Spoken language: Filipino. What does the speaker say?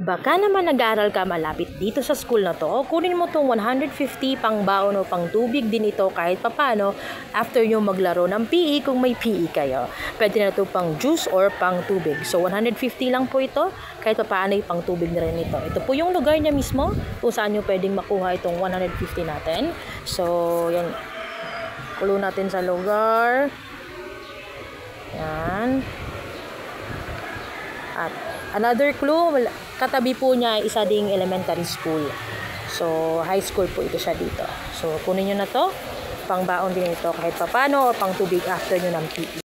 Baka naman nag-aaral ka malapit dito sa school na to, kunin mo tong 150 pang baon o pang tubig din ito kahit papano after yung maglaro ng PE kung may PE kayo. Pwede na ito pang juice or pang tubig. So 150 lang po ito, kahit papano yung pang tubig na rin ito. Ito po yung lugar niya mismo kung saan nyo pwedeng makuha itong 150 natin. So yan, kulo natin sa lugar. Yan. At another clue, katabi po niya isa ding elementary school. So, high school po ito siya dito. So, kunin nyo na to. Pang baon din ito kahit papano o pang tubig after nyo ng PE.